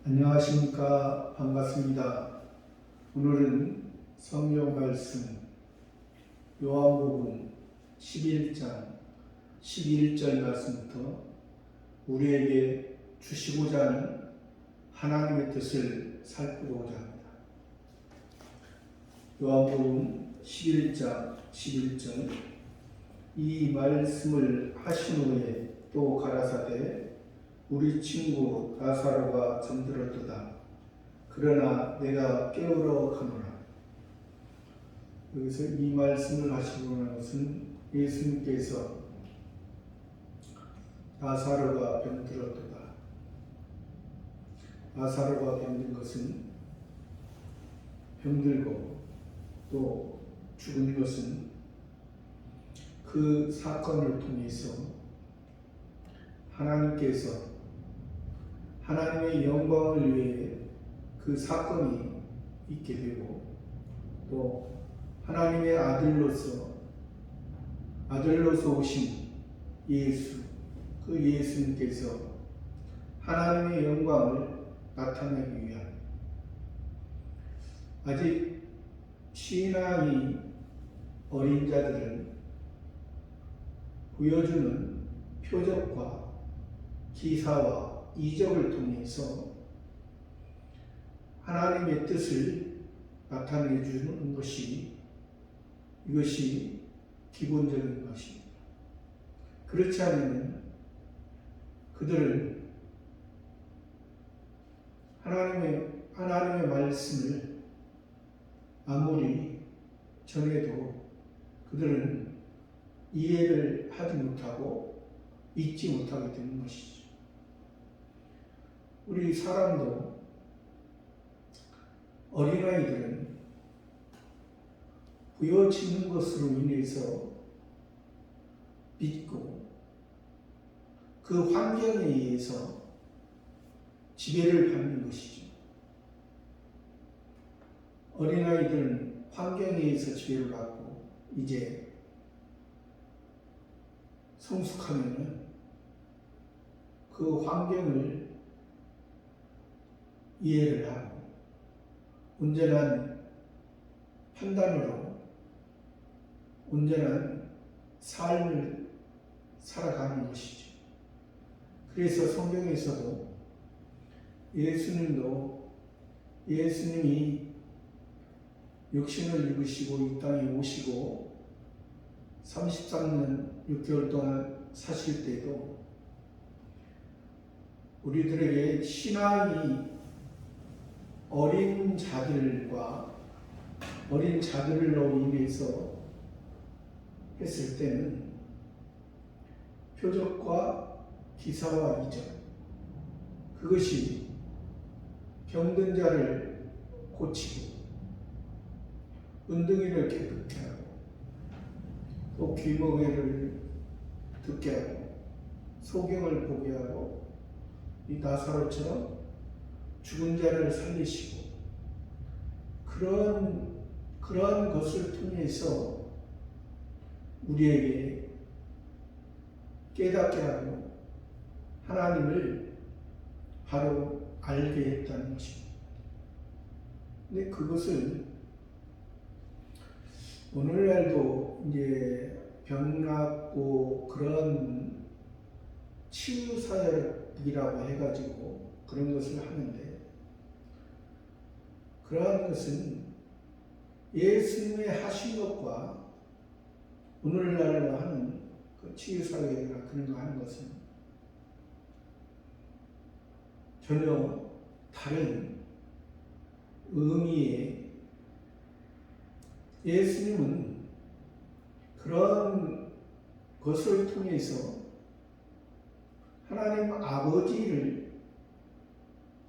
안녕하십니까. 반갑습니다. 오늘은 성경 말씀 요한복음 11장 11절 말씀부터 우리에게 주시고자 하는 하나님의 뜻을 살펴보고자 합니다. 요한복음 11장 11절 이 말씀을 하신 후에 또 가라사대 우리 친구 나사로가 잠들었도다. 그러나 내가 깨우러 가노라. 여기서 이 말씀을 하시고 난 것은 예수님께서 나사로가 병들었도다. 나사로가 병든 것은 병들고 또 죽은 것은 그 사건을 통해서 하나님께서 하나님의 영광을 위해 그 사건이 있게 되고 또 하나님의 아들로서 오신 예수, 그 예수님께서 하나님의 영광을 나타내기 위한 아직 신앙이 어린 자들은 보여주는 표적과 기사와 이적을 통해서 하나님의 뜻을 나타내 주는 이것이 기본적인 것입니다. 그렇지 않으면 그들은 하나님의 말씀을 아무리 전해도 그들은 이해를 하지 못하고 잊지 못하게 되는 것이죠. 우리 사람도 어린아이들은 보여지는 것으로 인해서 믿고 그 환경에 의해서 지배를 받는 것이죠. 어린아이들은 환경에 의해서 지배를 받고 이제 성숙하면 그 환경을 이해를 하고 온전한 판단으로 온전한 삶을 살아가는 것이죠. 그래서 성경에서도 예수님이 육신을 입으시고 이 땅에 오시고 33년 6개월 동안 사실 때도 우리들에게 신앙이 어린 자들로 인해서 했을 때는 표적과 기사와 이적, 그것이 병든 자를 고치고 은둥이를 깨끗게 하고 또 귀멍이를 듣게 하고 소경을 보게 하고 이 나사로처럼 죽은 자를 살리시고 그러한 것을 통해서 우리에게 깨닫게 하고 하나님을 바로 알게 했다는 것입니다. 근데 그것을 오늘날도 이제 병났고 그런 치유사역이라고 해가지고 그런 것을 하는데 그러한 것은 예수님의 하신 것과 오늘날로 하는 그 치유사역이나 그런 거 하는 것은 전혀 다른 의미의 예수님은 그런 것을 통해서 하나님 아버지를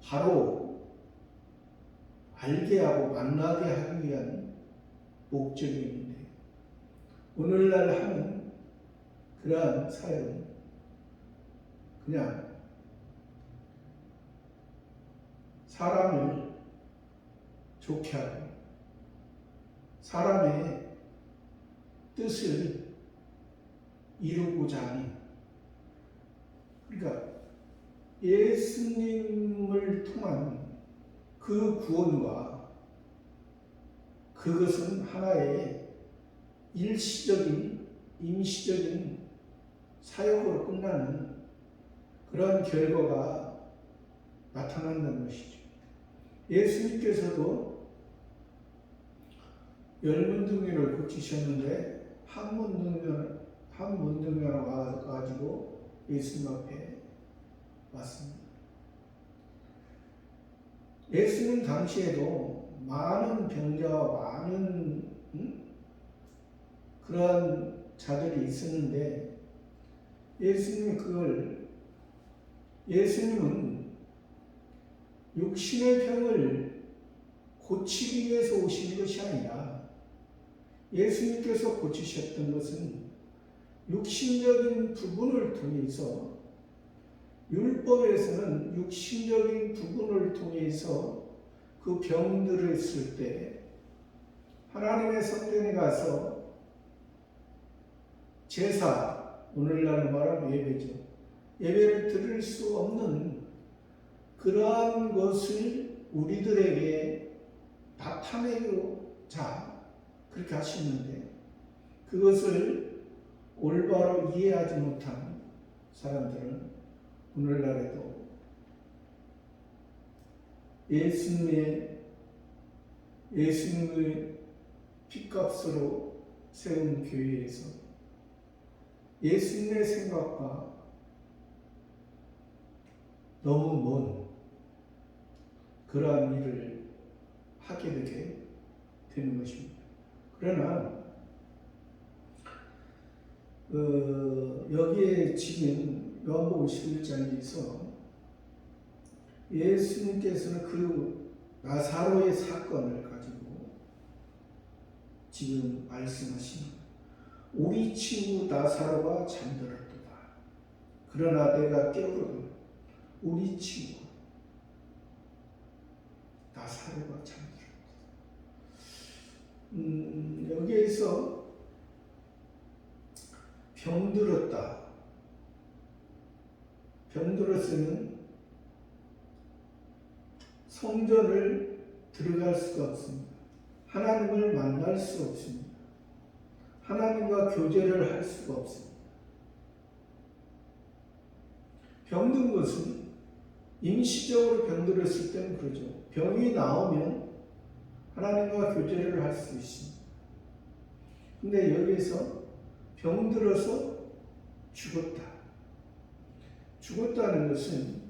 바로 알게 하고 만나게 하기 위한 목적이 있는데 오늘날 하는 그러한 사역은 그냥 사람을 좋게 하고 사람의 뜻을 이루고자 하는, 그러니까 예수님을 통한 그 구원과 그것은 하나의 일시적인 임시적인 사역으로 끝나는 그런 결과가 나타난다는 것이죠. 예수님께서도 열문둥이를 고치셨는데 한 문둥이가 와가지고 예수님 앞에 왔습니다. 예수님 당시에도 많은 병자와 많은 그러한 자들이 있었는데 예수님은 육신의 병을 고치기 위해서 오신 것이 아니라 예수님께서 고치셨던 것은 육신적인 부분을 통해서 율법에서는 육신적인 부분을 통해서 그 병들을 있을 때 하나님의 성전에 가서 제사, 오늘날로 말하면 예배죠. 예배를 드릴 수 없는 그러한 것을 우리들에게 나타내고자 그렇게 하시는데 그것을 올바로 이해하지 못한 사람들은 오늘날에도 예수님의 핏값으로 세운 교회에서 예수님의 생각과 너무 먼 그러한 일을 하게 되게 되는 것입니다. 그러나 여기에 지금 요한복음 11장에서 예수님께서는 그 나사로의 사건을 가지고 지금 말씀하시는 우리 친구 나사로가 잠들었도다. 그러나 내가 깨우거든. 우리 친구 나사로가 잠들었다. 여기에서 병들었다. 병들었으면 성전을 들어갈 수가 없습니다. 하나님을 만날 수 없습니다. 하나님과 교제를 할 수가 없습니다. 병든 것은 임시적으로 병들었을 때는 그러죠. 병이 나오면 하나님과 교제를 할 수 있습니다. 근데 여기서 병들어서 죽었다. 죽었다는 것은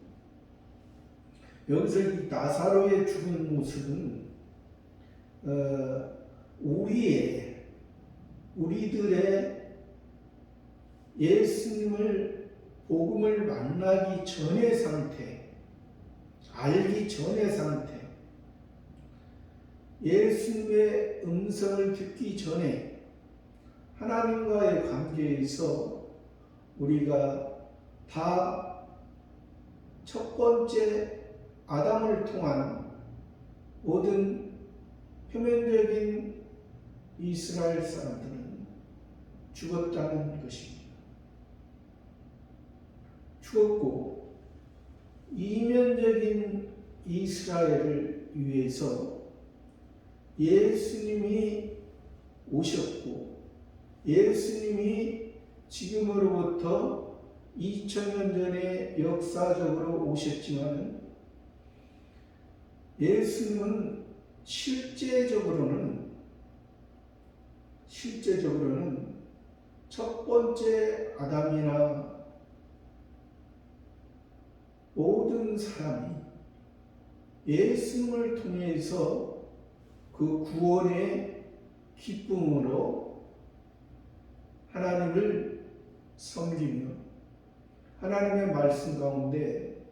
여기서 이 나사로의 죽은 모습은 우리들의 예수님을 복음을 만나기 전의 상태, 알기 전의 상태, 예수님의 음성을 듣기 전에 하나님과의 관계에서 우리가 다 첫 번째 아담을 통한 모든 표면적인 이스라엘 사람들은 죽었다는 것입니다. 죽었고 이면적인 이스라엘을 위해서 예수님이 오셨고 예수님이 지금으로부터 2000년 전에 역사적으로 오셨지만 예수님은 실제적으로는 첫 번째 아담이나 모든 사람이 예수님을 통해서 그 구원의 기쁨으로 하나님을 섬기며 하나님의 말씀 가운데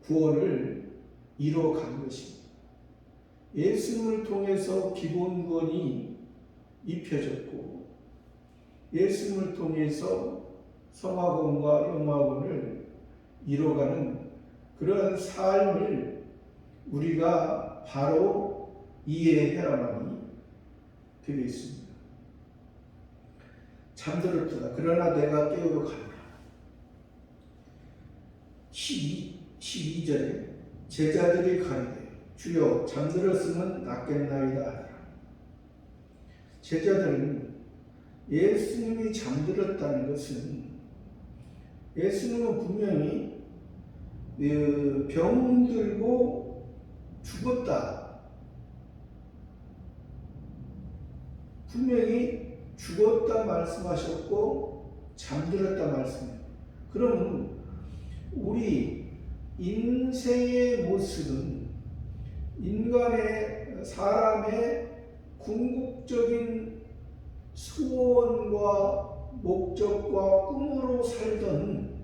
구원을 이뤄간 것입니다. 예수님을 통해서 기본 구원이 입혀졌고 예수님을 통해서 성화구원과 영화구원을 이뤄가는 그런 삶을 우리가 바로 이해해야만이 되겠습니다. 잠들었다. 그러나 내가 깨우러 간다. 12절에 제자들이 가리되 주여 잠들었으면 낫겠나이다 하니라. 제자들은 예수님이 잠들었다는 것은 예수님은 분명히 병들고 죽었다. 분명히 죽었다 말씀하셨고 잠들었다 말씀해요. 그러면 우리 인생의 모습은 인간의 사람의 궁극적인 소원과 목적과 꿈으로 살던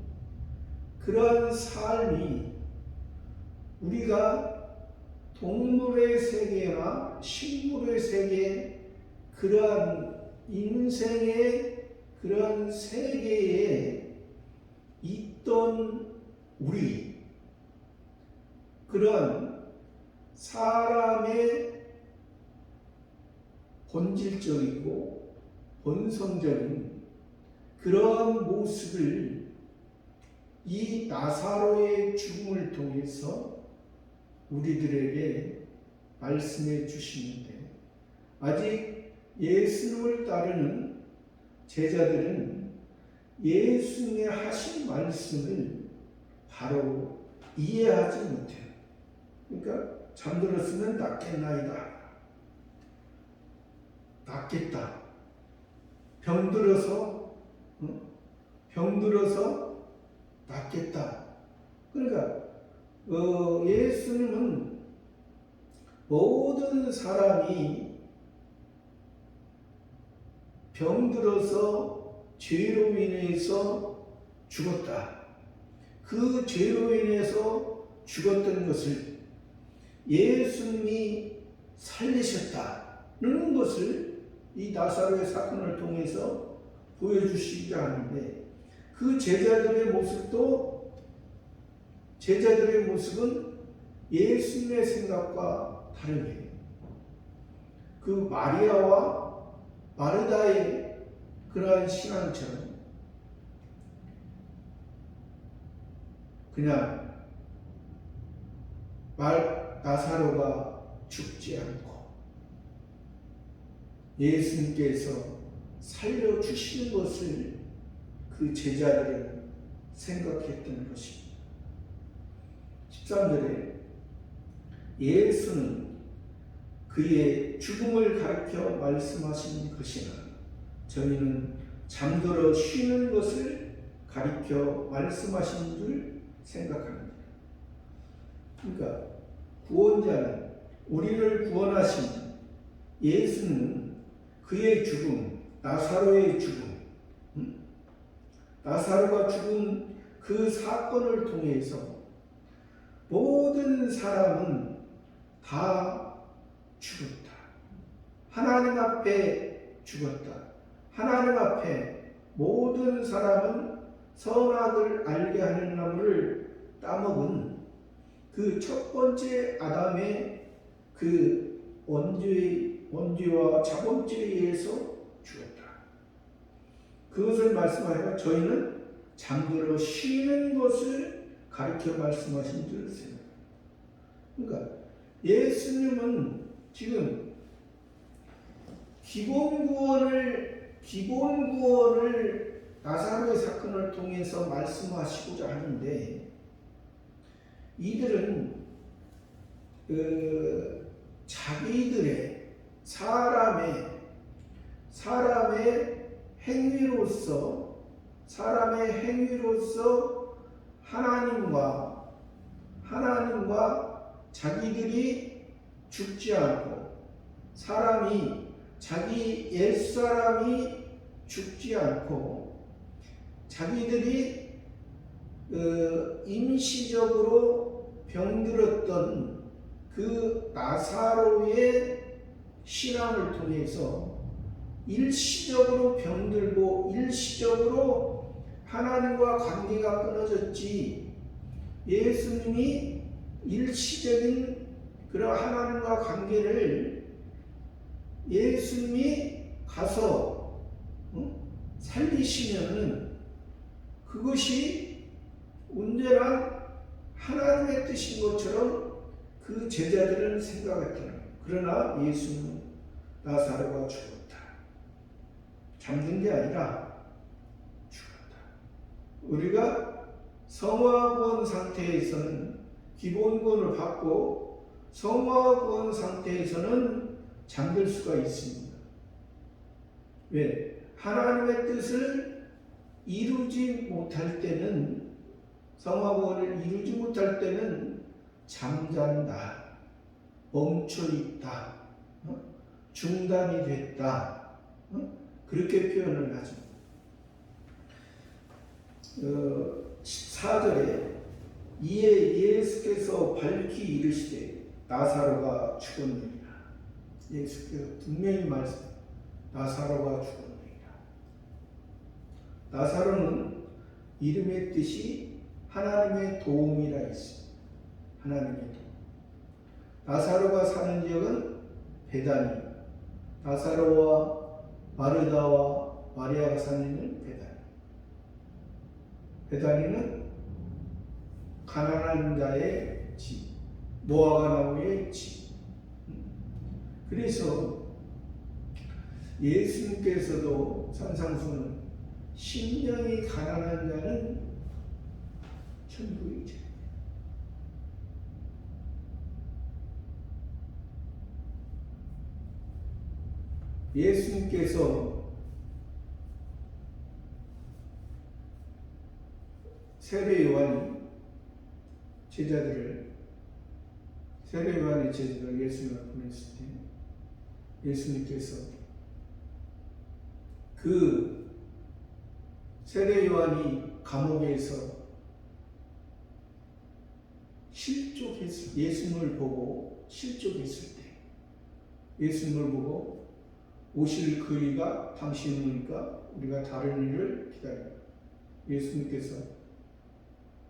그러한 삶이 우리가 동물의 세계나 식물의 세계 그러한 인생의 그러한 세계에 있던 우리 그런 사람의 본질적이고 본성적인 그런 모습을 이 나사로의 죽음을 통해서 우리들에게 말씀해 주시는데 아직 예수님을 따르는 제자들은 예수님의 하신 말씀을 바로 이해하지 못해요. 그러니까 잠들었으면 낫겠나이다. 낫겠다. 병들어서 낫겠다. 그러니까 예수님은 모든 사람이 병들어서 죄로 인해서 죽었다. 그 죄로 인해서 죽었던 것을 예수님이 살리셨다는 것을 이 나사로의 사건을 통해서 보여주시자 하는데 그 제자들의 모습은 예수님의 생각과 다르게 그 마리아와 마르다의 그러한 신앙처럼 그냥 나사로가 죽지 않고 예수님께서 살려주시는 것을 그 제자들은 생각했던 것입니다. 13절에 예수는 그의 죽음을 가리켜 말씀하신 것이나 저희는 잠들어 쉬는 것을 가리켜 말씀하신 줄 생각합니다. 그러니까 구원자는 우리를 구원하신 예수는 그의 죽음, 나사로의 죽음, 나사로가 죽은 그 사건을 통해서 모든 사람은 다 죽었다. 하나님 앞에 죽었다. 하나님 앞에 모든 사람은 선악을 알게 하는 나무를 따먹은 그 첫 번째 아담의 그 원죄와 자본죄에 의해서 죽었다. 그것을 말씀하여 저희는 잠들어 쉬는 것을 가르쳐 말씀하신 줄 생각합니다. 그러니까 예수님은 지금 기본 구원을 나사로의 사건을 통해서 말씀하시고자 하는데 이들은 자기들의 사람의 행위로서 하나님과 자기들이 죽지 않고 자기 옛사람이 죽지 않고 자기들이 임시적으로 병들었던 그 나사로의 신앙을 통해서 일시적으로 병들고 일시적으로 하나님과 관계가 끊어졌지 예수님이 일시적인 그런 하나님과 관계를 예수님이 가서 살리시면은 그것이 온전한 하나님의 뜻인 것처럼 그 제자들은 생각했더라. 그러나 예수는 나사로가 죽었다. 잠든 게 아니라 죽었다. 우리가 성화구원 상태에서는 기본구원을 받고 성화구원 상태에서는 잠들 수가 있습니다. 왜? 하나님의 뜻을 이루지 못할 때는, 성화구원을 이루지 못할 때는 잠잔다, 멈춰있다, 중단이 됐다, 그렇게 표현을 하죠. 14절에 이에 예수께서 밝히 이르시되 나사로가 죽었느니라. 예수께서 분명히 말씀, 나사로가 죽었느니라. 나사로는 이름의 뜻이 하나님의 도움이라 했습니다. 하나님의 도움. 나사로가 사는 지역은 베다니, 나사로와 마르다와 마리아가 사는 베다니. 베다니는 가난한 자의 집, 무화과 나무의 집. 그래서 예수님께서도 산상수는 심령이 가난한 자는 천국이죠. 예수님께서 세례 요한이 세례 요한의 제자들 예수님을 보냈을 때 예수님께서 그 세례 요한이 감옥에서 예수님을 보고 실족했을 때 예수님을 보고 오실 그이가 당신이니까 우리가 다른 일을 기다린다. 예수님께서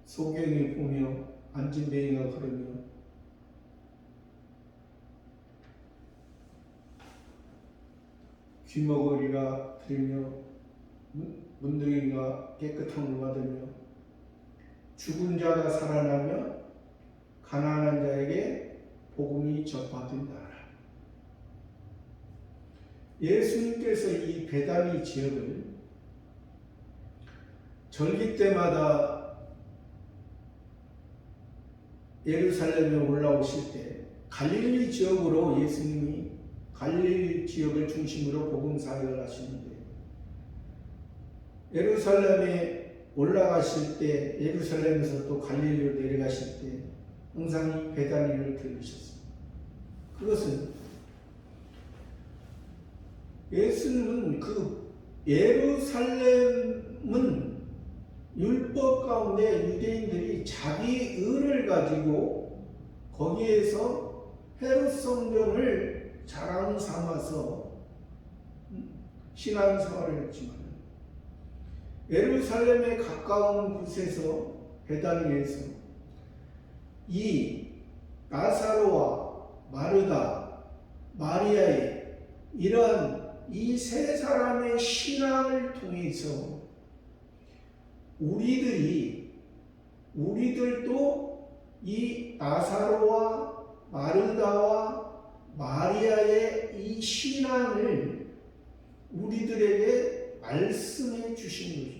소경이 보며 앉은 뱅이가 걸으며 귀머거리가 들으며 문둥이가 깨끗함을 받으며 죽은 자가 살아나며 가난한 자에게 복음이 전파된다. 예수님께서 이 베다니 지역을 절기 때마다 예루살렘에 올라오실 때 갈릴리 지역으로 예수님이 갈릴리 지역을 중심으로 복음 사역을 하시는데 예루살렘에 올라가실 때 예루살렘에서 또 갈릴리로 내려가실 때 항상 이 베다니를 들으셨습니다. 그것은 예수님은 그 예루살렘은 율법 가운데 유대인들이 자기 의를 가지고 거기에서 헤롯 성전을 자랑 삼아서 신앙생활을 했지만 예루살렘에 가까운 곳에서 베다니에서 이 나사로와 마르다, 마리아의 이러한 이 세 사람의 신앙을 통해서 우리들도 이 나사로와 마르다와 마리아의 이 신앙을 우리들에게 말씀해 주신 거죠.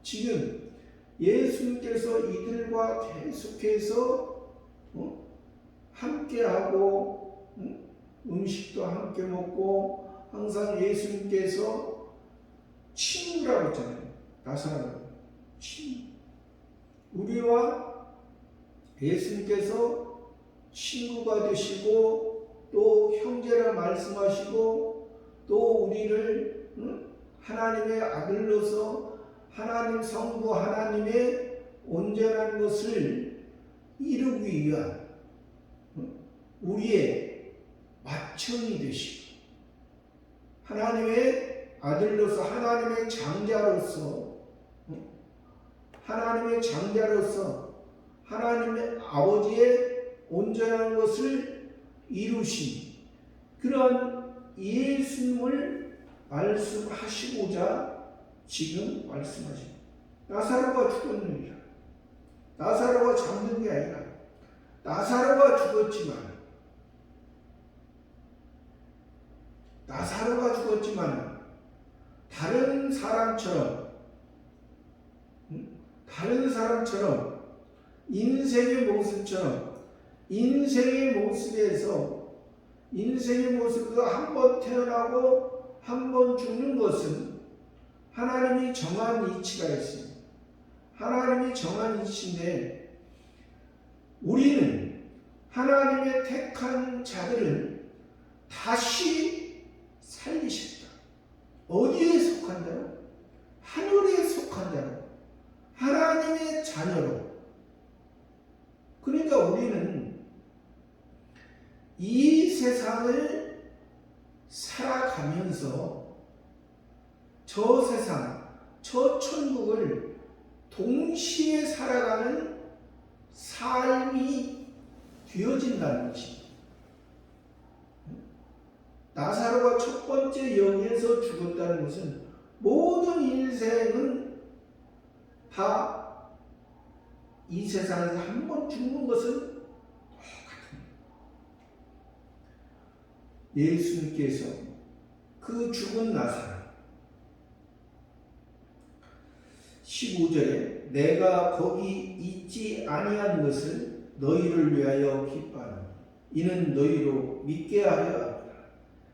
지금 예수님께서 이들과 계속해서 함께하고 음식도 함께 먹고 항상 예수님께서 친구라고 했잖아요. 나사로 친구. 우리와 예수님께서 친구가 되시고 또 형제라 말씀하시고 또 우리를 하나님의 아들로서 하나님 성부 하나님의 온전한 것을 이루기 위한 우리의 맏형이 되시고 하나님의 아들로서 하나님의 장자로서 하나님의 아버지의 온전한 것을 이루신 그런 예수님을 말씀하시고자 지금 말씀하십니다. 나사로가 죽었느니라. 나사로가 잠든 게 아니라 나사로가 죽었지만 다른 사람처럼 인생의 모습에서 한 번 태어나고 한 번 죽는 것은 하나님이 정한 이치가 있습니다. 하나님이 정한 이치인데 우리는 하나님의 택한 자들은 다시 살리셨다. 어디에 속한 자로? 하늘에 속한 자로. 하나님의 자녀로. 그러니까 우리는 이 세상을 살아가면서 저 세상, 저 천국을 동시에 살아가는 삶이 되어진다는 것입니다. 나사로가 첫 번째 영에서 죽었다는 것은 모든 인생은 다 이 세상에서 한 번 죽는 것은 똑같습니다. 예수님께서 그 죽은 나사로 15절에 내가 거기 있지 아니한 것을 너희를 위하여 기뻐하노니 이는 너희로 믿게 하려 합니다.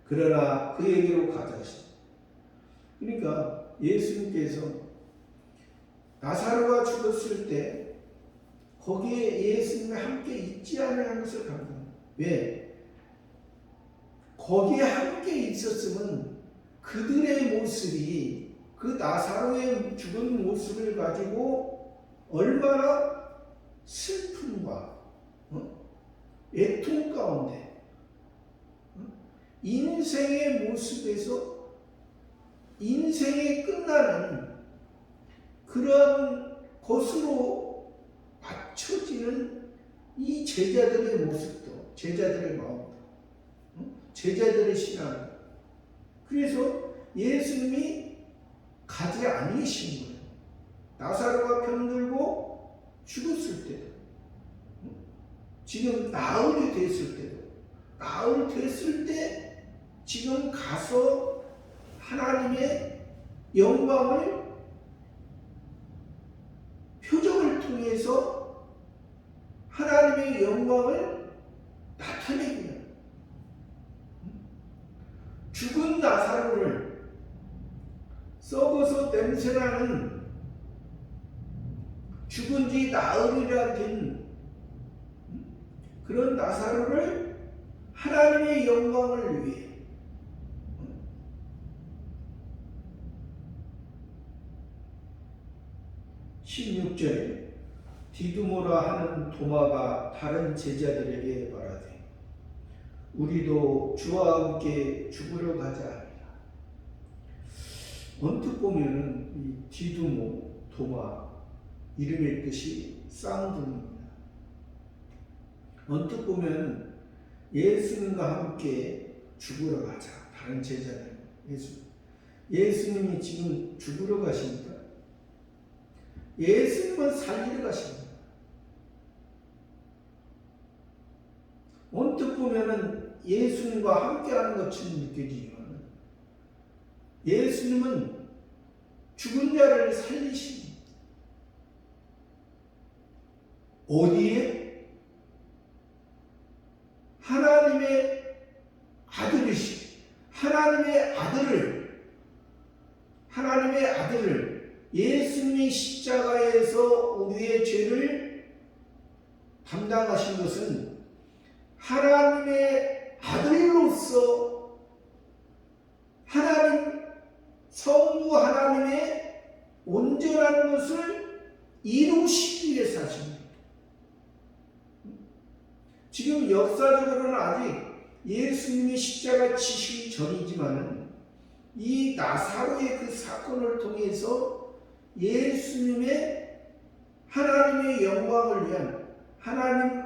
그러나 그에게로 가자 하시니. 그러니까 예수님께서 나사로가 죽었을 때 거기에 예수님과 함께 있지 아니한 것을 감사합니다. 왜? 거기에 함께 있었으면 그들의 모습이 그 나사로의 죽은 모습을 가지고 얼마나 슬픔과 애통 가운데 인생의 모습에서 인생이 끝나는 그런 것으로 맞춰지는 이 제자들의 모습도, 제자들의 마음도, 제자들의 신앙. 그래서 예수님이 가지 아니신 거예요. 나사로가 병들고 죽었을 때도, 지금 나흘이 됐을 때도, 나흘 됐을 때 지금 가서 하나님의 영광을 표적을 통해서 하나님의 영광을 나타내기 위한 죽은 나사로를 썩어서 냄새나는 죽은 지 나흘이라 된 그런 나사로를 하나님의 영광을 위해 16절에 디두모라 하는 도마가 다른 제자들에게 말하되 우리도 주와 함께 죽으러 가자 하니라. 언뜻 보면은 이 디두모, 도마 이름의 뜻이 쌍둥이입니다. 언뜻 보면 예수님과 함께 죽으러 가자. 다른 제자들 예수님이 지금 죽으러 가십니다. 예수님은 살리러 가십니다. 언뜻 보면은 예수님과 함께하는 것처럼 느껴지지만 예수님은 죽은 자를 살리십니다. 어디에? 하나님의 아들이시. 하나님의 아들을 예수님이 십자가에서 우리의 죄를 담당하신 것은 하나님의 아들로서 하나님 성부 하나님의 온전한 것을 이루시기 위해서 하십니다. 지금 역사적으로는 아직 예수님이 십자가 지시기 전이지만 이 나사로의 그 사건을 통해서 예수님의 하나님의 영광을 위한 하나님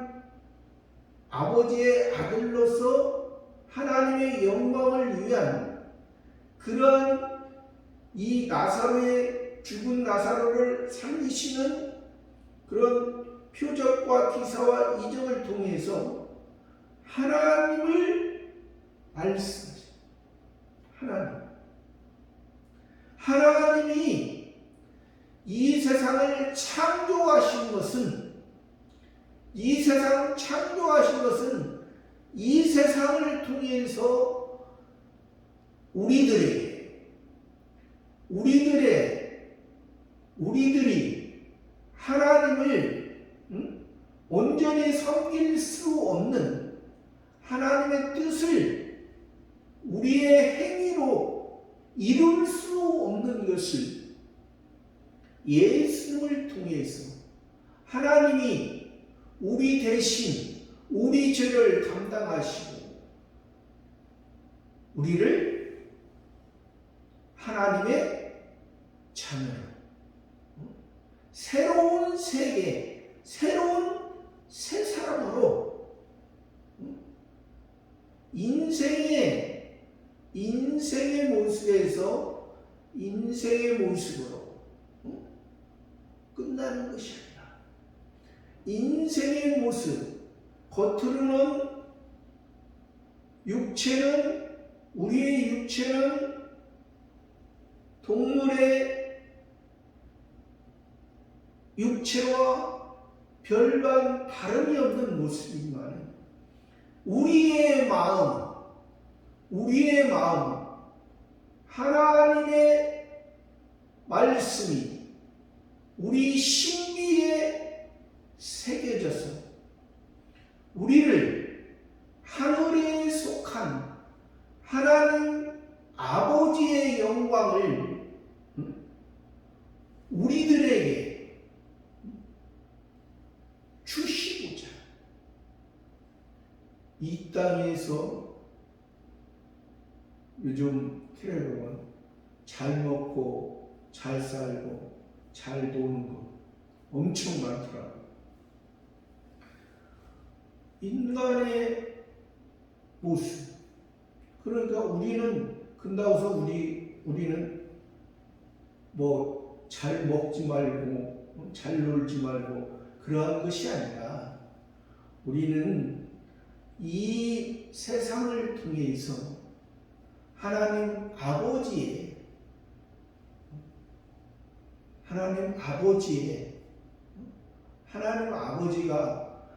아버지의 아들로서 하나님의 영광을 위한 그런 이 나사로의 죽은 나사로를 살리시는 그런 표적과 기사와 이적을 통해서 하나님을 말씀하십니다. 하나님이 이 세상을 창조하신 것은 이 세상을 통해서 우리들이 하나님을 온전히 섬길 수 없는 하나님의 뜻을 우리의 행위로 이룰 수 없는 것을 예수님을 통해서 하나님이 우리 대신 우리 죄를 담당하시고 우리를 하나님의 자녀로 새로운 세계, 새로운 새 사람으로 인생의 모습에서 인생의 모습으로 끝나는 것이 아니라 인생의 모습, 겉으로는 우리의 육체는 동물의 육체와 별반 다름이 없는 모습이지만 우리의 마음 하나님의 말씀이 우리 신비에 새겨져서 우리를 하늘에 속한 하나님 아버지의 영광을 우리들에게 주시고자 이 땅에서 요즘 TV에 보면 잘 먹고 잘 살고 잘 노는 거 엄청 많더라고요. 인간의 모습. 그러니까 우리는 근다고서 우리는 뭐 잘 먹지 말고 잘 놀지 말고 그러한 것이 아니라 우리는 이 세상을 통해서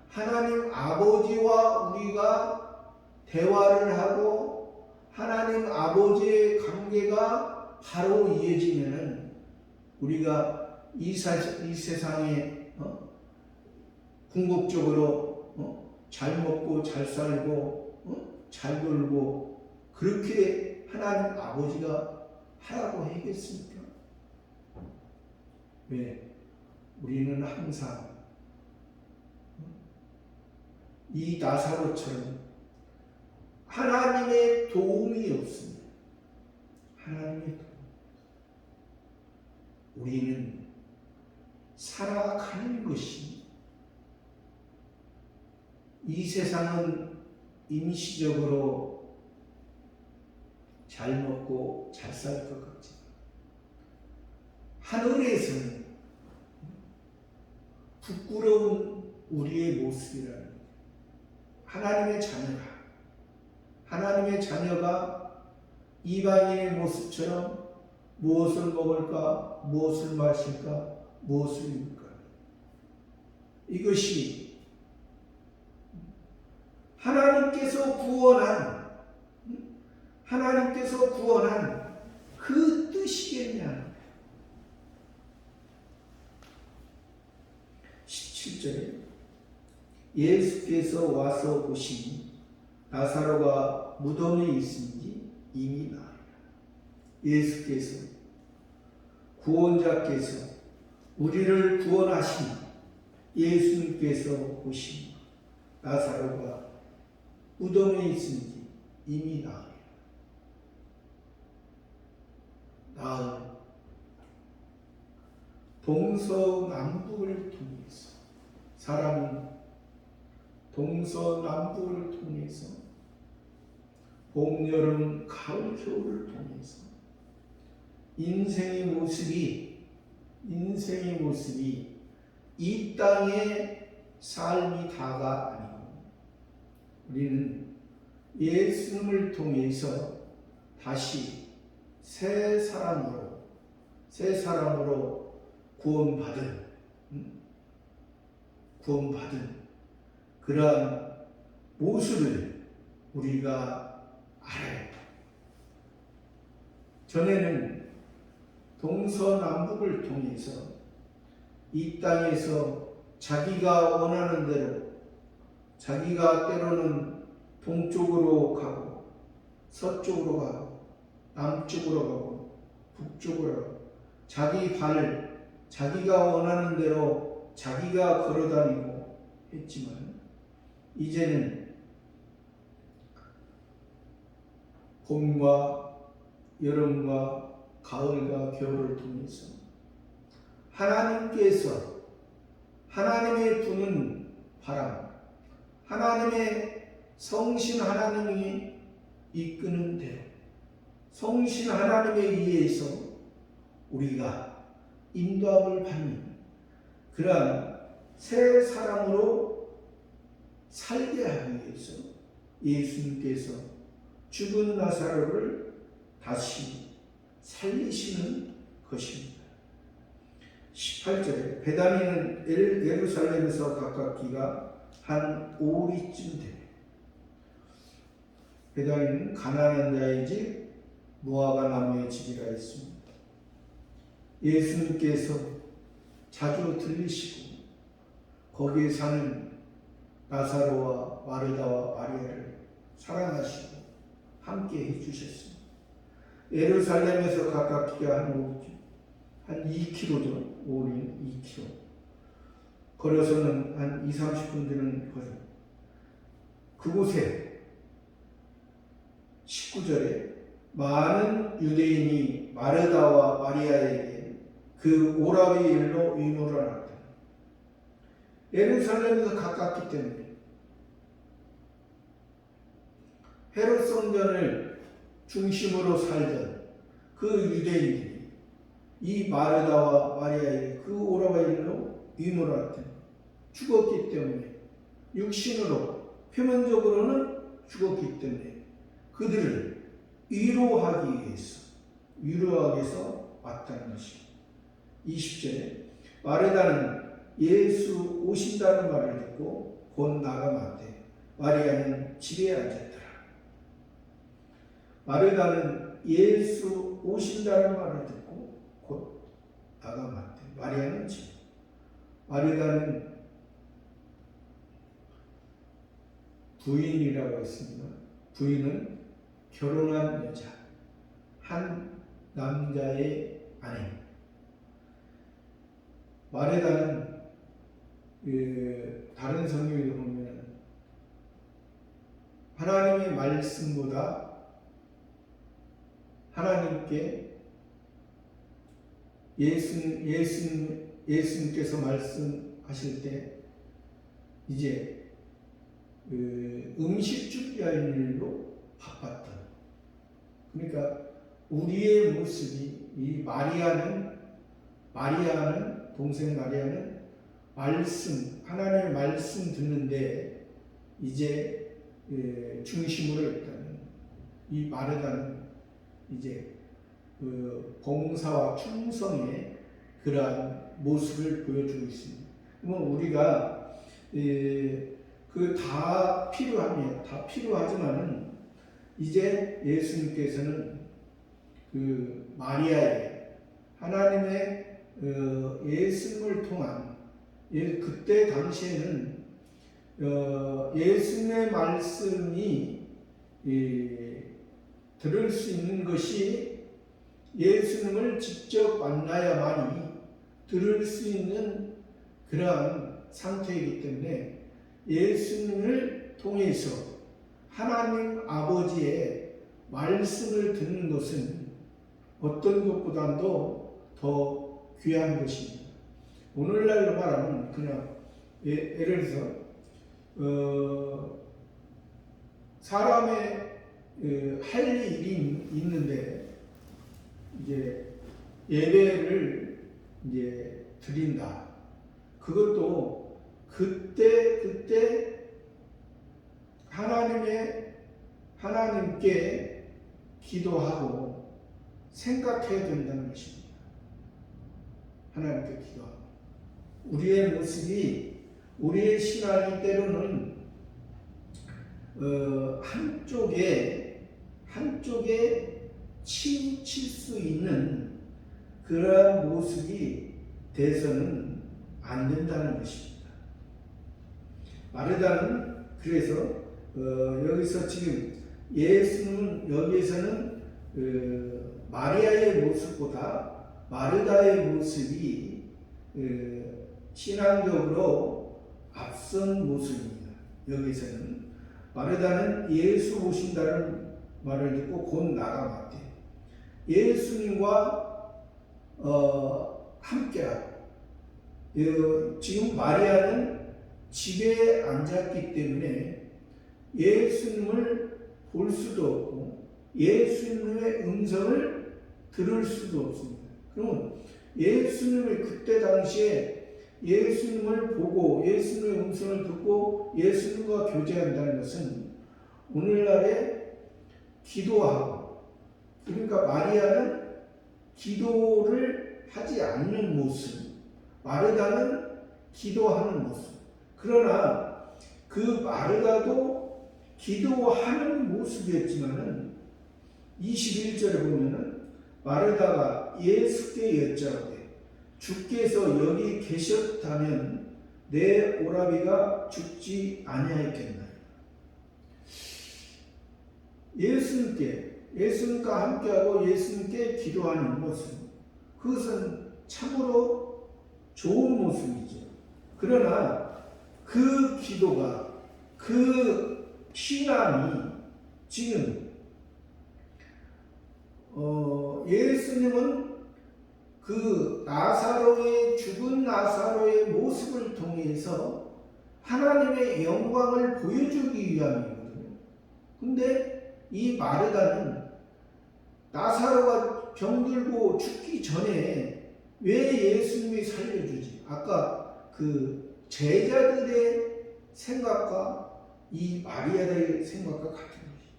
하나님 아버지와 우리가 대화를 하고 하나님 아버지의 관계가 바로 이어지면은 우리가 이 세상에 궁극적으로 잘 먹고 잘 살고 잘 놀고 그렇게 하나님 아버지가 하라고 하겠습니까? 왜? 우리는 항상 이 나사로처럼 하나님의 도움이 없습니다. 하나님의 도움. 우리는 살아가는 것이 이 세상은 임시적으로 잘 먹고 잘 살 것 같지만 하늘에서는 부끄러운 우리의 모습이라는 하나님의 자녀가 이방인의 모습처럼 무엇을 먹을까, 무엇을 마실까, 무엇을 입을까. 이것이 하나님께서 구원한 그 뜻이겠냐. 17절에 예수께서 와서 보시니 나사로가 무덤에 있은지 이미 나으리라. 예수께서 구원자께서 우리를 구원하신 예수님께서 보시니 나사로가 무덤에 있은지 이미 나으리라. 나은 동서남북을 통해서 사람은 동서남북을 통해서 봄, 여름, 가을, 겨울을 통해서 인생의 모습이 이 땅에 삶이 다가 아니고 우리는 예수님을 통해서 다시 새 사람으로 구원받은 그러한 모습을 우리가 알아야 돼. 전에는 동서남북을 통해서 이 땅에서 자기가 원하는 대로, 자기가 때로는 동쪽으로 가고 서쪽으로 가고 남쪽으로 가고 북쪽으로 가고 자기가 원하는 대로 자기가 걸어다니고 했지만 이제는 봄과 여름과 가을과 겨울을 통해서 하나님께서 하나님의 부는 바람, 하나님의 성신 하나님이 이끄는 대로 성신 하나님에 의해서 우리가 인도함을 받는 그러한 새 사람으로 살게 하기 위해서 예수님께서 죽은 나사로를 다시 살리시는 것입니다. 18절에 베다니는 예루살렘에서 가깝기가 한 5리쯤 되며 베다니는 가난한 자의 집 무화과 나무의 집이라 했습니다. 예수님께서 자주 들리시고 거기에 사는 나사로와 마르다와 마리아를 사랑하시고 함께 해주셨습니다. 예루살렘에서 가깝기가 한 2km죠. 5리 2km. 걸어서는 한 20-30분 되는 거리. 그곳에 19절에 많은 유대인이 마르다와 마리아에게 그 오라비의 일로 의논을 하였다. 예루살렘에서 가깝기 때문에 헤롯 성전을 중심으로 살던 그 유대인들이 이 마르다와 마리아의 그 오라비의 일로 의논을 하였다. 죽었기 때문에 육신으로 표면적으로는 죽었기 때문에 그들을 위로하기 위해서 왔다는 것입니다. 20절에 마르다는 예수 오신다는 말을 듣고 곧 나가만되 마리아는 집에 앉았더라. 마르다는 예수 오신다는 말을 듣고 곧 나가만되 마리아는 집에. 마르다는 부인이라고 했습니다. 부인은 결혼한 여자, 한 남자의 아내입니다. 마르다는 다른 성경에 보면 하나님의 말씀보다 하나님께 예수님께서 말씀하실 때 이제 음식 준비하는 일로 바빴다. 그러니까 우리의 모습이 이 마리아는 동생 마리아는 하나님의 말씀 듣는데 이제 중심으로 있다는 이 마르다는 이제 봉사와 충성의 그러한 모습을 보여주고 있습니다. 그러면 우리가 다 필요합니다. 다 필요하지만은 이제 예수님께서는 그 마리아의 하나님의 예수님을 통한 그때 당시에는 예수님의 말씀이 들을 수 있는 것이 예수님을 직접 만나야만이 들을 수 있는 그러한 상태이기 때문에 예수님을 통해서 하나님 아버지의 말씀을 듣는 것은 어떤 것보다도 더 귀한 것입니다. 오늘날로 말하면 그냥 예를 들어서 사람의 할 일이 있는데 이제 예배를 이제 드린다. 그것도 그때 하나님께 기도하고 생각해야 된다는 것입니다. 하나님께 기도하고. 우리의 모습이, 우리의 신앙이 때로는 한쪽에 치우칠 수 있는 그러한 모습이 돼서는 안 된다는 것입니다. 마르다는 그래서 여기서 지금 예수는 여기에서는 마리아의 모습보다 마르다의 모습이 신앙적으로 앞선 모습입니다. 여기서는 마르다는 예수 오신다는 말을 듣고 곧 나가봤대. 예수님과 함께하고, 지금 마리아는 집에 앉았기 때문에 예수님을 볼 수도 없고 예수님의 음성을 들을 수도 없습니다. 그러면 예수님을 그때 당시에 예수님을 보고 예수님의 음성을 듣고 예수님과 교제한다는 것은 오늘날에 기도하고, 그러니까 마리아는 기도를 하지 않는 모습, 마르다는 기도하는 모습. 그러나 그 마르다도 기도하는 모습이었지만은 21절에 보면은 마르다가 예수께 여짜오되 주께서 여기 계셨다면 내 오라비가 죽지 아니하였겠나이다. 예수님과 함께하고 예수님께 기도하는 모습, 그것은 참으로 좋은 모습이죠. 그러나 그 기도가, 그 신앙이 지금 예수님은 그 죽은 나사로의 모습을 통해서 하나님의 영광을 보여주기 위함이거든요. 근데 이 마르다는 나사로가 병들고 죽기 전에 왜 예수님이 살려주지? 아까 그 제자들의 생각과 이 마리아의 생각과 같은 것이죠.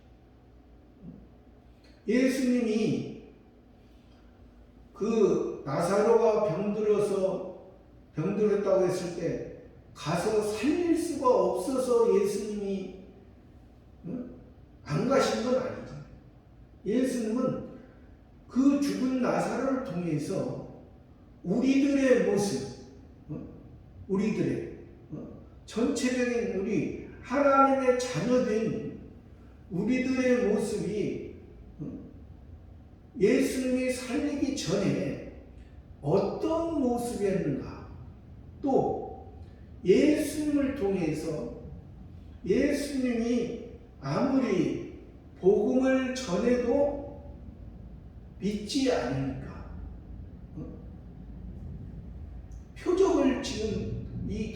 예수님이 그 나사로가 병들었다고 했을 때 가서 살릴 수가 없어서 예수님이 안 가신 건 아니죠. 예수님은 그 죽은 나사로를 통해서 우리들의 모습, 전체적인 우리 하나님의 자녀된 우리들의 모습이 예수님이 살리기 전에 어떤 모습이었는가, 또 예수님을 통해서 예수님이 아무리 복음을 전해도 믿지 않으니까 표적을 지금 이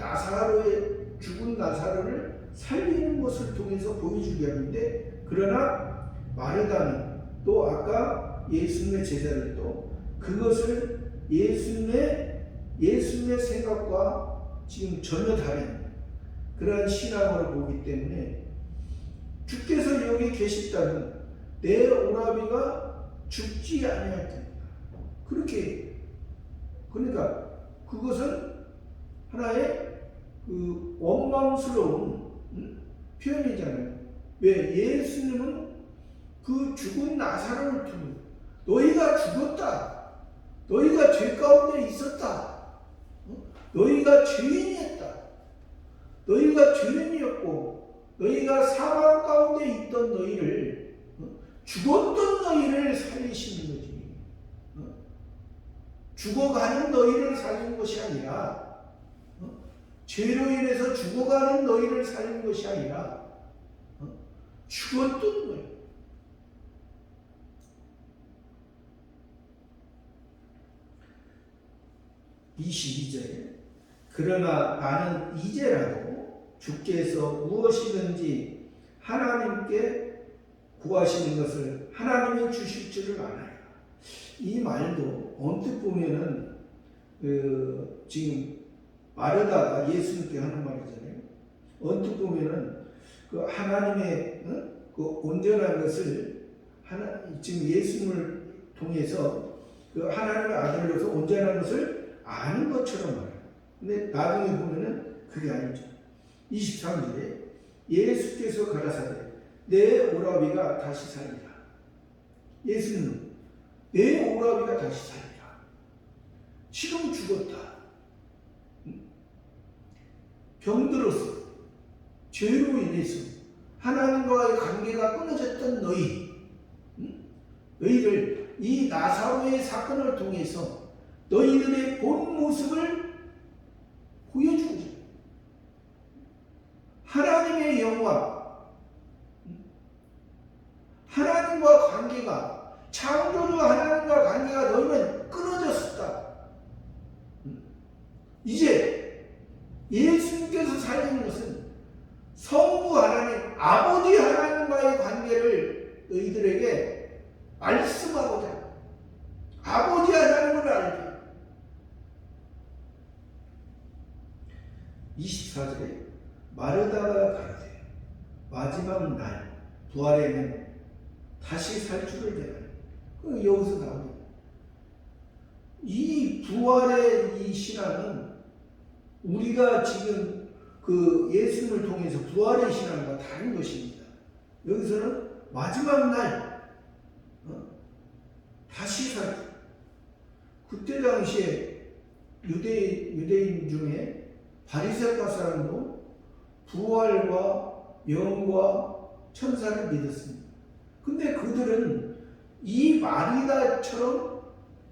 죽은 나사로를 살리는 것을 통해서 보여주게 하는데, 그러나 마르다는 또 아까 예수님의 제자들도 그것을 예수님의 생각과 지금 전혀 다른 그러한 신앙으로 보기 때문에 주께서 여기 계시다면 내 오라비가 죽지 아니하겠다. 그러니까 그것은 하나의 그 원망스러운 표현이잖아요. 왜? 예수님은 그 죽은 나사로를 통해 너희가 죽었다. 너희가 죄 가운데 있었다. 너희가 죄인이었다. 너희가 죄인이었고 너희가 사망 가운데 있던 너희를, 죽었던 너희를 살리시는 거지. 죽어가는 너희를 살리는 것이 아니라, 죄로 인해서 죽어가는 너희를 살리는 것이 아니라 죽었던 너희. (22절에) 그러나 나는 이제라도 주께서 무엇이든지 하나님께 구하시는 것을 하나님이 주실 줄을 알아요. 이 말도 언뜻 보면은 지금 마르다가 예수님께 하는 말이잖아요. 언뜻 보면은 그 하나님의 그 온전한 것을 지금 예수님을 통해서 그 하나님의 아들로서 온전한 것을 아는 것처럼 말해요. 근데 나중에 보면은 그게 아니죠. 23절에 예수께서 가라사대 내 오라비가 다시 살리라. 예수는 내 오라비가 다시 살리라. 지금 죽었다. 병들었어. 죄로 인해서 하나님과의 관계가 끊어졌던 너희를 이 나사로의 사건을 통해서 너희들의 본 모습을 보여주고자 하나님의 영광, 하나님과 관계가 창조주 하나님과 관계가 너희는 끊어졌었다. 이제 예수님께서 살리는 것은 성부 하나님, 아버지 하나님과의 관계를 너희들에게 말씀하고자 아버지 하나님을 알게. 24절에 마르다가 가로되 마지막 날 부활에는 다시 살 줄을 내라. 여기서 나옵니다. 이 부활의 이 신앙은 우리가 지금 그 예수님을 통해서 부활의 신앙과 다른 것입니다. 여기서는 마지막 날 다시 살. 그때 당시에 유대인 중에 바리새파 사람도 부활과 영과 천사를 믿었습니다. 근데 그들은 이 마리다처럼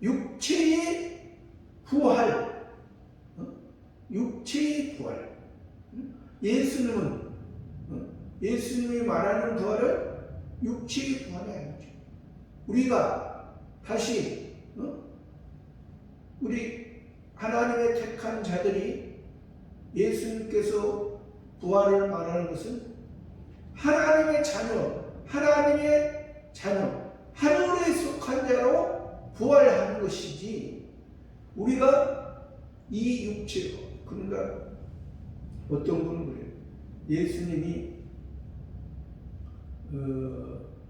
육체의 부활, 예수님이 말하는 부활은 육체의 부활이 아니죠. 우리가 다시 우리 하나님의 택한 자들이 예수님께서 부활을 말하는 것은 하나님의 자녀, 하늘에 속한 자로 부활하는 것이지, 우리가 이 육체로, 그러니까 어떤 분은 그래요. 예수님이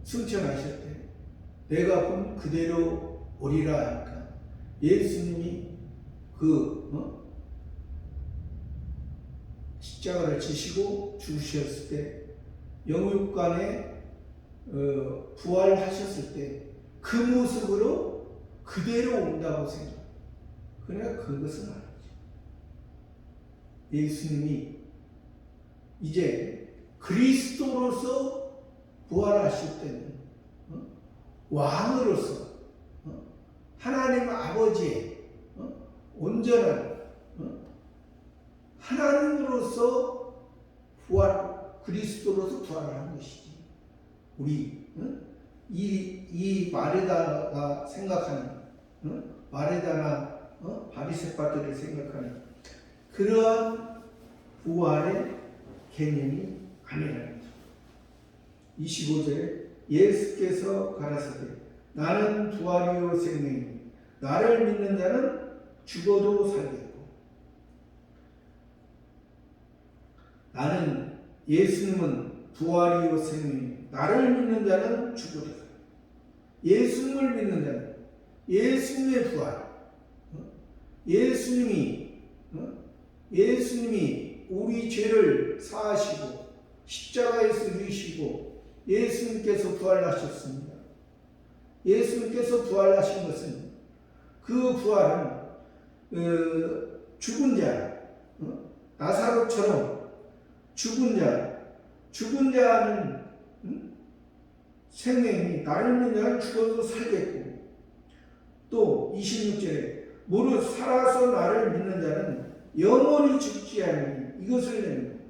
승천하실 때 내가 본 그대로 오리라 하니까 예수님이 십자가를 지시고 죽으셨을 때 영육간에 부활하셨을 때 그 모습으로 그대로 온다고 생각. 그러나 그것은 아니죠. 예수님이 이제 그리스도로서 부활하실 때는 왕으로서 하나님 아버지의 온전한 하나님으로서 그리스도로서 부활하는 것이지. 우리 이 마르다가 생각하는 마르다나 바리새파들이 생각하는 그러한 부활의 개념이 아니라는 거죠. 25절에 예수께서 가라사대 나는 부활이요 생명이니 나를 믿는 자는 죽어도 살겠고. 나는 예수님은 부활이요 생명이니 나를 믿는 자는 죽어도 살겠고. 예수님을 믿는 자는 예수님의 부활, 예수님이 우리 죄를 사하시고 십자가에서 죽으시고 예수님께서 부활하셨습니다. 예수님께서 부활하신 것은 그 부활은 죽은 자, 나사로처럼 죽은 자는 생명이 나를 믿는 자는 죽어도 살겠고, 또 26절에 무릇 살아서 나를 믿는 자는 영원히 죽지 않으니 이것을 내는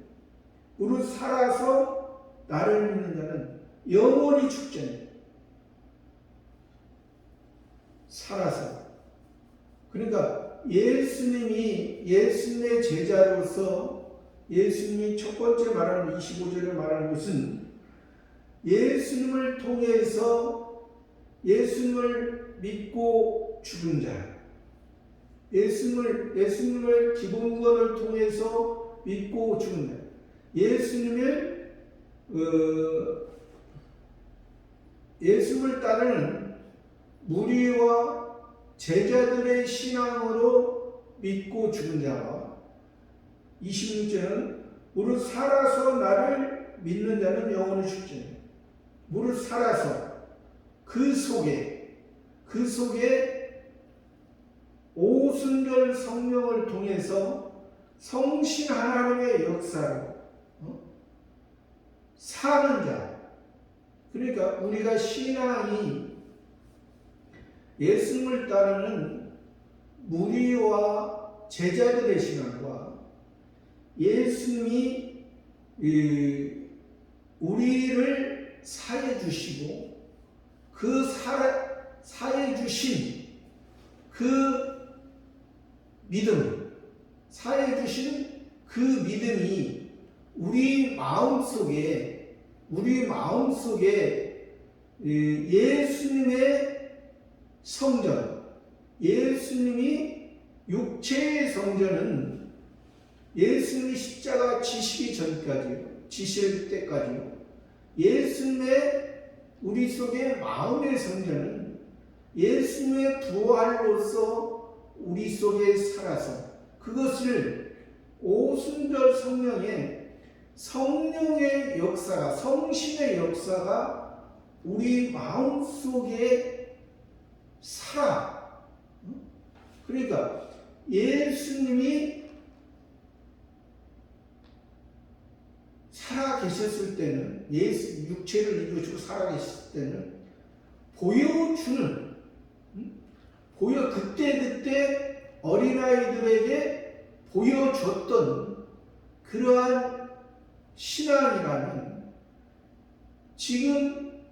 무릇 살아서 나를 믿는 자는 영원히 죽지 않으니. 살아서, 그러니까 예수님의 제자로서 예수님이 첫 번째 말하는 25절에 말하는 것은 예수님을 통해서 예수님을 믿고 죽은 자, 예수님을 기본권을 통해서 믿고 죽는다. 예수를 따르는 무리와 제자들의 신앙으로 믿고 죽은 자와 26절은 무릇 살아서 나를 믿는 자는 영원히 죽지 않는다. 무릇 살아서 그 속에 오순절 성령을 통해서 성신 하나님의 역사로 사는 자. 그러니까 우리가 신앙이 예수님을 따르는 무리와 제자들의 신앙과 예수님이 우리를 사해 주시고 그 사해 주신 그 믿음, 사해 주신 그 믿음이 우리 마음속에 예수님의 성전, 예수님이 육체의 성전은 예수님이 십자가 지실 때까지요. 예수님의 우리 속의 마음의 성전은 예수님의 부활로서 우리 속에 살아서 그것을 오순절 성령의 역사가, 성신의 역사가 우리 마음속에 살아. 그러니까 예수님이 살아 계셨을 때는, 육체를 입으시고 살아 계셨을 때는 그때 어린아이들에게 보여줬던 그러한 신앙이라면 지금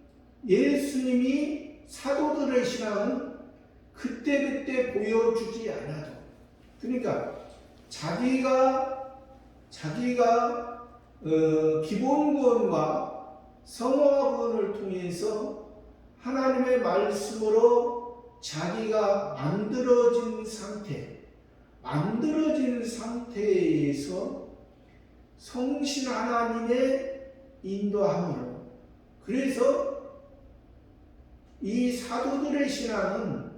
예수님이 사도들의 신앙은 그때 보여주지 않아도, 그러니까 자기가 기본권과 성화권을 통해서 하나님의 말씀으로 자기가 만들어진 상태에서 성신 하나님의 인도함으로, 그래서 이 사도들의 신앙은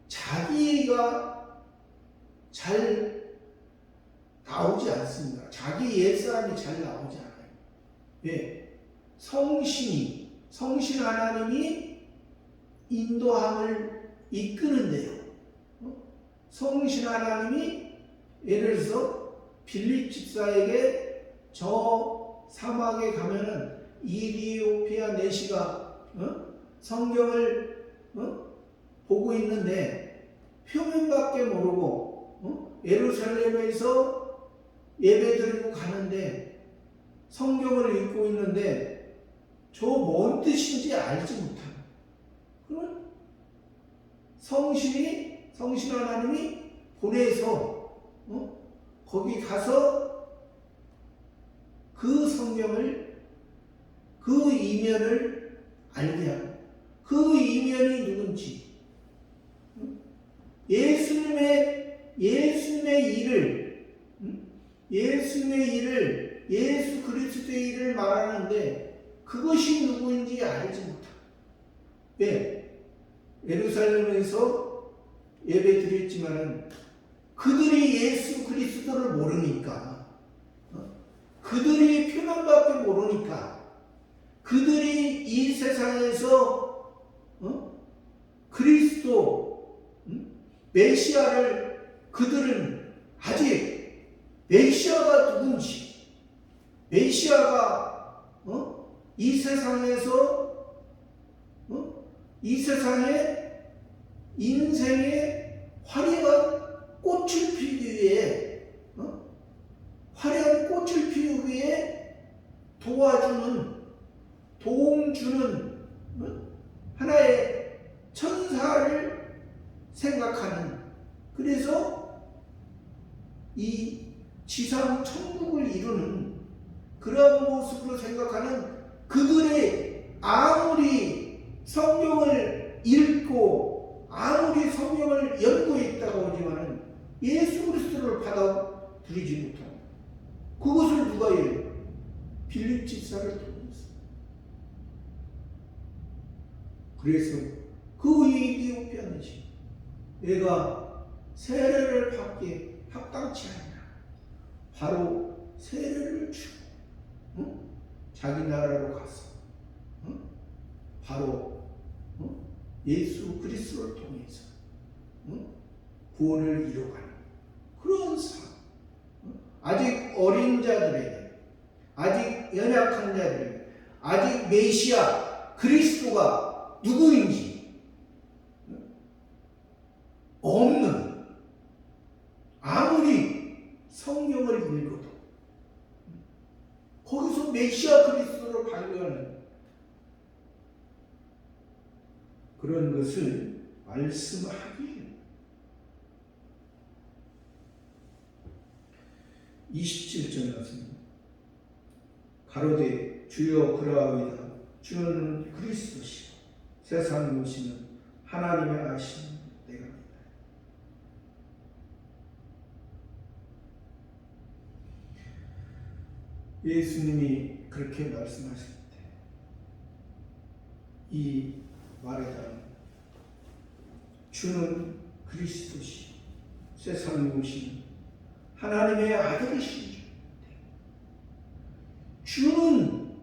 자기가 잘 나오지 않습니다. 자기 옛사람이 잘 나오지 않아요. 왜? 성신 하나님이 인도함을 이끄는데요. 성신 하나님이 예를 들어서 빌립 집사에게 저 사막에 가면은 이디오피아 내시가 성경을 보고 있는데 표면밖에 모르고 예루살렘에서 예배드리고 가는데 성경을 읽고 있는데 저 뭔 뜻인지 알지 못하는, 그러면 성신 하나님이 보내서 거기 가서 그 성경을, 그 이면을 알게 하고, 그 이면이 누군지, 예수님의 일을 예수 그리스도의 일을 말하는데 그것이 누구인지 알지 못하고, 왜? 예루살렘에서 예배 드렸지만은 그들이 예수 그리스도를 모르니까, 그들이 표면밖에 모르니까, 그들이 이 세상에서 그리스도 메시아를, 그들은 아직 메시아가 누군지, 메시아가 이 세상에 인생의 화려한 꽃을 피우기 위해 도움 주는 하나의 천사를 생각하는, 그래서 이 지상 천국을 이루는 그런 모습으로 생각하는 그들의, 아무리 성경을 읽고 아무리 성령을 연구했다고 하지만 예수 그리스도를 받아들이지 못합니다. 그것을 누가 해요? 빌립 집사를 통해서. 그래서 그 얘기 표현이지. 내가 세례를 받기에 합당치 않냐. 바로 세례를 주고 자기 나라로 가서 바로 예수 그리스도를 통해서 구원을 이루어가는 그런 삶. 아직 어린 자들에게, 아직 연약한 자들에게, 아직 메시아 그리스도가 누구인지 없는, 아무리 성경을 읽어도 거기서 메시아 그리스도를 발견하는 그런 것을 말씀하기에 27절 말씀. 가로되 주여 그러하오이다. 주는 그리스도시요 세상에 오시는 하나님의 아신 내가입니다. 예수님이 그렇게 말씀하실 때 이 말에 따르면 주는 그리스도시요 세상에 오시는 하나님의 아들이시죠. 주는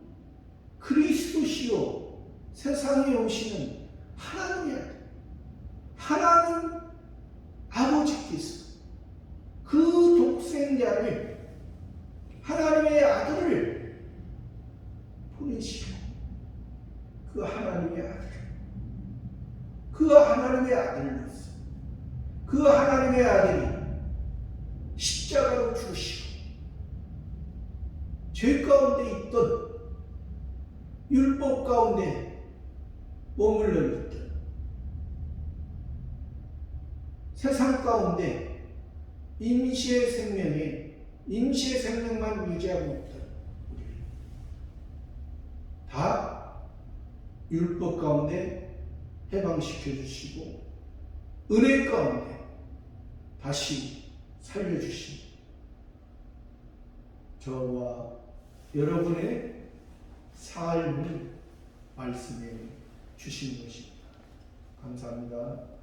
그리스도시요 세상에 오시는 하나님의 아들, 하나님 아버지께서 그 독생자를, 하나님의 아들을 보내시고 그 하나님의 아들, 그 하나님의 아들로서 그 하나님의 아들이 십자가로 죽으시고 죄 가운데 있던, 율법 가운데 머물러 있던, 세상 가운데 임시의 생명만 유지하고 있던 우리를 다 율법 가운데 해방시켜 주시고 은혜 가운데 다시 살려주신 저와 여러분의 삶을 말씀해 주신 것입니다. 감사합니다.